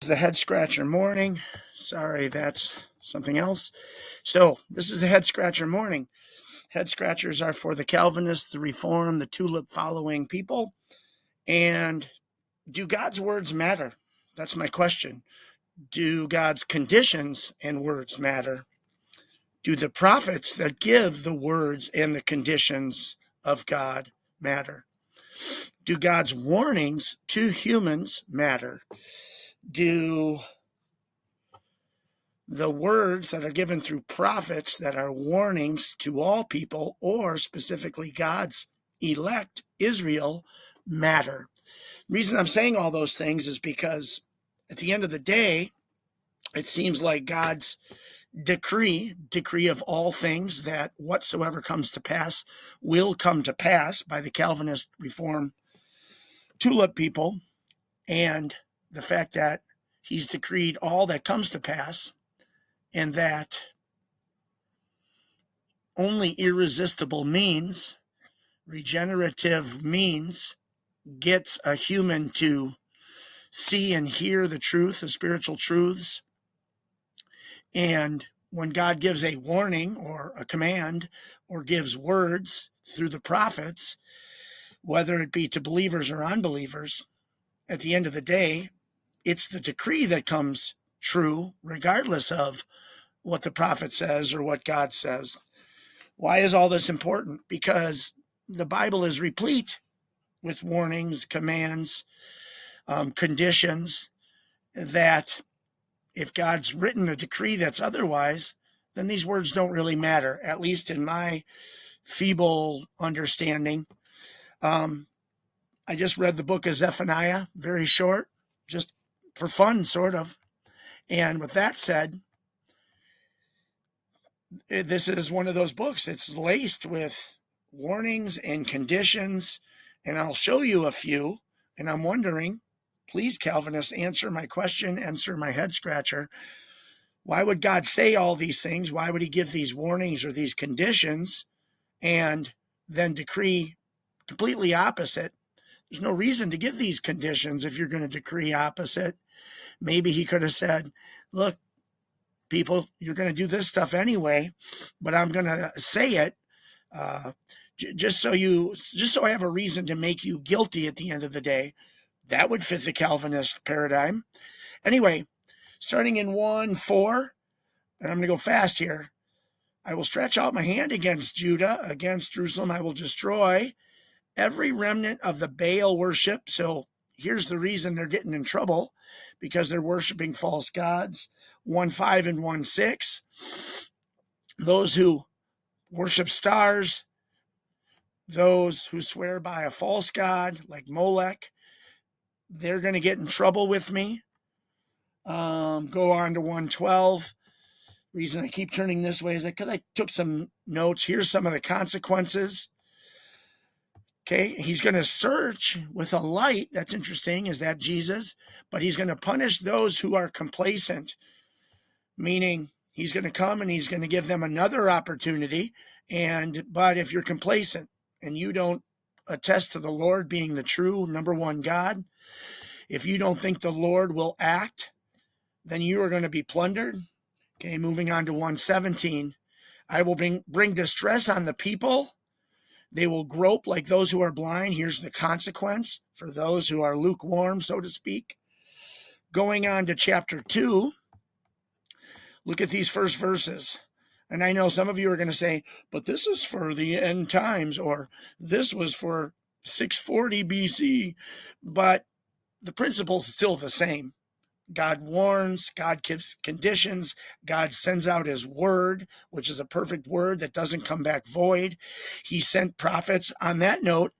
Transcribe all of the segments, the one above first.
the Head Scratcher Morning. Sorry, that's something else. So, this is the Head Scratcher Morning. Head Scratchers are for the Calvinists, the Reformed, the Tulip following people. And do God's words matter? That's my question. Do God's conditions and words matter? Do the prophets that give the words and the conditions of God matter? Do God's warnings to humans matter? Do the words that are given through prophets that are warnings to all people, or specifically God's elect, Israel, matter? The reason I'm saying all those things is because at the end of the day, it seems like God's decree of all things, that whatsoever comes to pass will come to pass by the Calvinist Reformed Tulip people, and the fact that he's decreed all that comes to pass, and that only irresistible means, regenerative means, gets a human to see and hear the truth, the spiritual truths. And when God gives a warning or a command or gives words through the prophets, whether it be to believers or unbelievers, at the end of the day, it's the decree that comes true, regardless of what the prophet says or what God says. Why is all this important? Because the Bible is replete with warnings, commands, conditions, that if God's written a decree that's otherwise, then these words don't really matter, at least in my feeble understanding. I just read the book of Zephaniah, very short, just for fun, sort of. And with that said, this is one of those books. It's laced with warnings and conditions, and I'll show you a few. And I'm wondering, please, Calvinists, answer my question, answer my head scratcher. Why would God say all these things? Why would he give these warnings or these conditions and then decree completely opposite? There's no reason to give these conditions if you're going to decree opposite. Maybe he could have said, look, people, you're going to do this stuff anyway, but I'm going to say it just so I have a reason to make you guilty at the end of the day. That would fit the Calvinist paradigm. Anyway, starting in 1:4, and I'm going to go fast here. I will stretch out my hand against Judah, against Jerusalem. I will destroy every remnant of the Baal worship. So here's the reason they're getting in trouble, because they're worshiping false gods. 1:5 and 1:6. Those who worship stars, those who swear by a false god like Molech, they're going to get in trouble with me. Go on to 1:12. Reason I keep turning this way is because I took some notes. Here's some of the consequences. Okay, he's going to search with a light. That's interesting. Is that Jesus? But he's going to punish those who are complacent, meaning he's going to come and he's going to give them another opportunity. But if you're complacent and you don't attest to the Lord being the true number one God, if you don't think the Lord will act, then you are going to be plundered. Okay, moving on to 1:17. I will bring distress on the people. They will grope like those who are blind. Here's the consequence for those who are lukewarm, so to speak. Going on to chapter 2, look at these first verses. And I know some of you are going to say, but this is for the end times, or this was for 640 BC. But the principle is still the same. God warns, God gives conditions, God sends out his word, which is a perfect word that doesn't come back void. He sent prophets. On that note,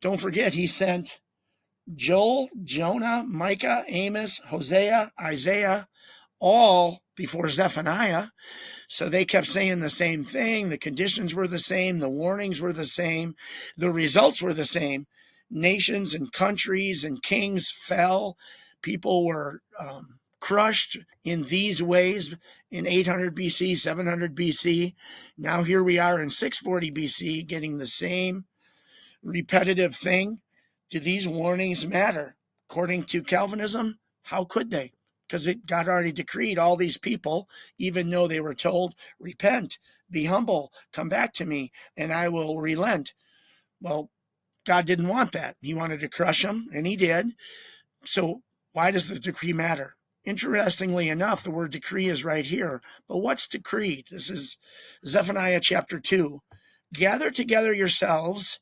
don't forget, he sent Joel, Jonah, Micah, Amos, Hosea, Isaiah, all before Zephaniah. So they kept saying the same thing. The conditions were the same. The warnings were the same. The results were the same. Nations and countries and kings fell. People were crushed in these ways in 800 BC, 700 BC. Now here we are in 640 BC getting the same repetitive thing. Do these warnings matter? According to Calvinism, how could they? because God already decreed all these people, even though they were told, repent, be humble, come back to me, and I will relent. Well, God didn't want that. He wanted to crush them, and he did. So why does the decree matter? Interestingly enough, the word decree is right here. But what's decreed? This is Zephaniah chapter 2. Gather together yourselves.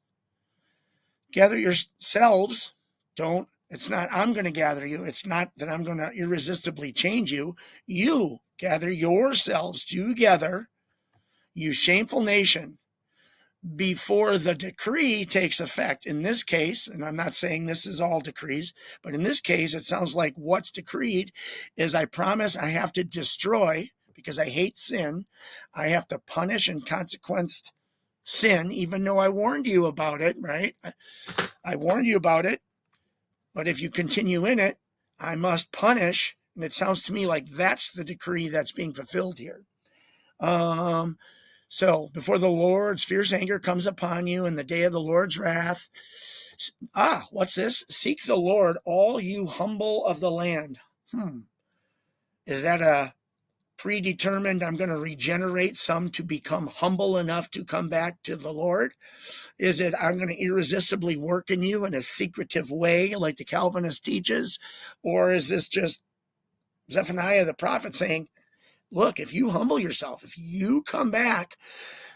Gather yourselves. Don't. It's not I'm going to gather you. It's not that I'm going to irresistibly change you. You gather yourselves together, you shameful nation, before the decree takes effect. In this case, and I'm not saying this is all decrees, but in this case, it sounds like what's decreed is I promise I have to destroy, because I hate sin. I have to punish and consequence sin, even though I warned you about it, right? I warned you about it, but if you continue in it, I must punish. And it sounds to me like that's the decree that's being fulfilled here. So before the Lord's fierce anger comes upon you in the day of the Lord's wrath, what's this? Seek the Lord, all you humble of the land. Is that a predetermined, I'm going to regenerate some to become humble enough to come back to the Lord? Is it, I'm going to irresistibly work in you in a secretive way like the Calvinist teaches? Or is this just Zephaniah the prophet saying, look, if you humble yourself, if you come back,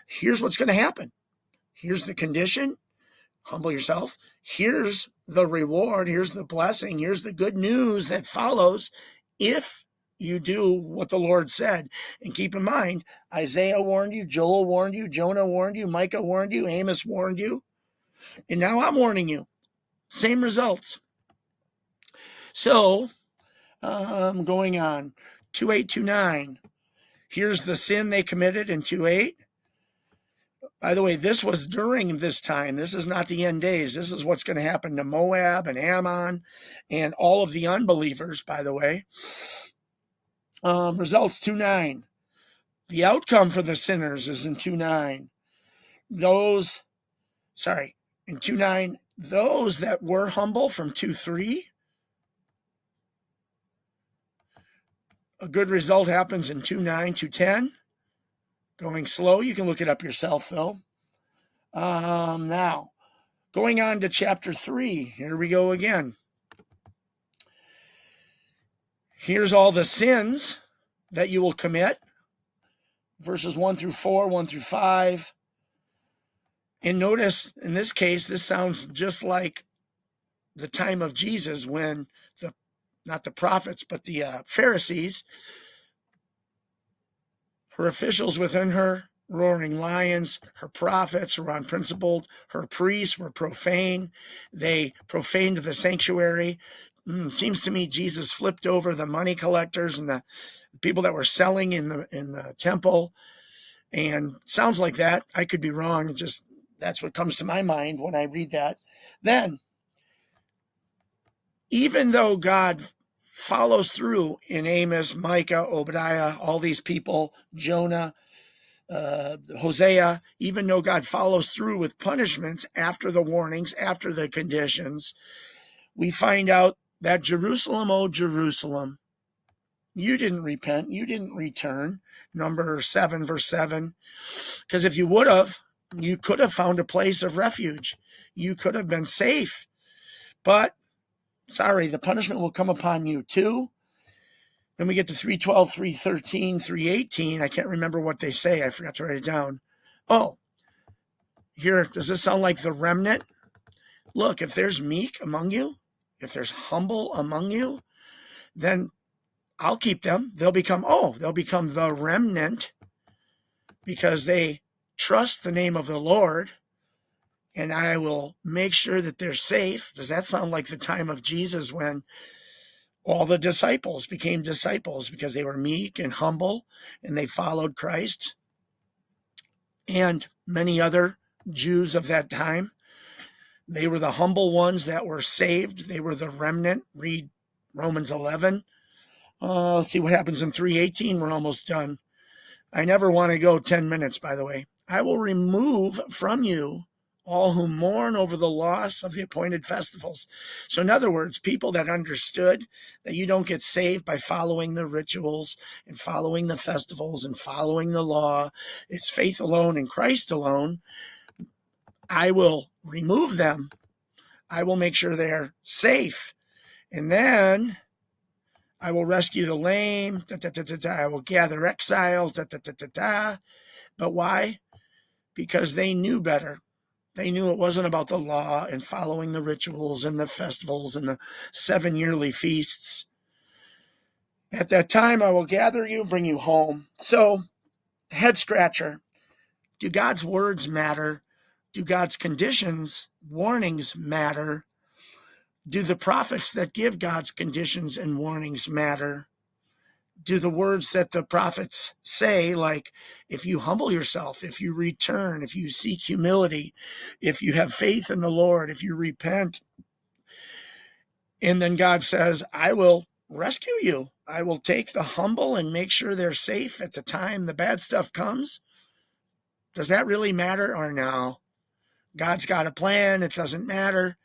here's what's going to happen. Here's the condition. Humble yourself. Here's the reward. Here's the blessing. Here's the good news that follows if you do what the Lord said. And keep in mind, Isaiah warned you, Joel warned you, Jonah warned you, Micah warned you, Amos warned you. And now I'm warning you. Same results. So, going on. 2:8-9. Here's the sin they committed in 2:8. By the way, this was during this time. This is not the end days. This is what's going to happen to Moab and Ammon and all of the unbelievers, by the way. Results 2:9. The outcome for the sinners is in 2:9. In 2:9, those that were humble from 2:3. A good result happens in 2:9, 2:10. Going slow, you can look it up yourself, though. Now, going on to chapter 3. Here we go again. Here's all the sins that you will commit. Verses 1-4, 1-5. And notice, in this case, this sounds just like the time of Jesus when not the prophets, but the Pharisees, her officials within her, roaring lions, her prophets were unprincipled, her priests were profane, they profaned the sanctuary. Seems to me Jesus flipped over the money collectors and the people that were selling in the temple, and sounds like that. I could be wrong, just that's what comes to my mind when I read that. Then, even though God follows through in Amos, Micah, Obadiah, all these people, Jonah, Hosea, even though God follows through with punishments after the warnings, after the conditions, we find out that Jerusalem, oh Jerusalem, you didn't repent, you didn't return. Number 7, verse 7. Because if you would have, you could have found a place of refuge. You could have been safe. But, sorry, the punishment will come upon you too. Then we get to 3:12, 3:13, 3:18. I can't remember what they say. I forgot to write it down. Oh, here, does this sound like the remnant? Look, if there's meek among you, if there's humble among you, then I'll keep them. They'll become the remnant because they trust the name of the Lord, and I will make sure that they're safe. Does that sound like the time of Jesus when all the disciples became disciples because they were meek and humble and they followed Christ? And many other Jews of that time, they were the humble ones that were saved. They were the remnant. Read Romans 11. Let's see what happens in 3:18. We're almost done. I never want to go 10 minutes, by the way. I will remove from you all who mourn over the loss of the appointed festivals. So in other words, people that understood that you don't get saved by following the rituals and following the festivals and following the law. It's faith alone in Christ alone. I will remove them. I will make sure they're safe. And then I will rescue the lame. I will gather exiles. But why? Because they knew better. They knew it wasn't about the law and following the rituals and the festivals and the 7 yearly feasts. At that time, I will gather you, bring you home. So, head scratcher. Do God's words matter? Do God's conditions, warnings matter? Do the prophets that give God's conditions and warnings matter? Do the words that the prophets say, like, if you humble yourself, if you return, if you seek humility, if you have faith in the Lord, if you repent, and then God says, I will rescue you. I will take the humble and make sure they're safe at the time the bad stuff comes. Does that really matter or no? God's got a plan. It doesn't matter.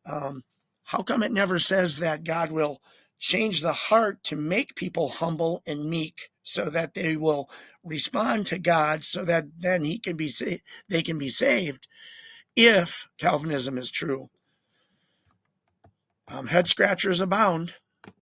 How come it never says that God will change the heart to make people humble and meek so that they will respond to God so that then they can be saved if Calvinism is true? Head scratchers abound.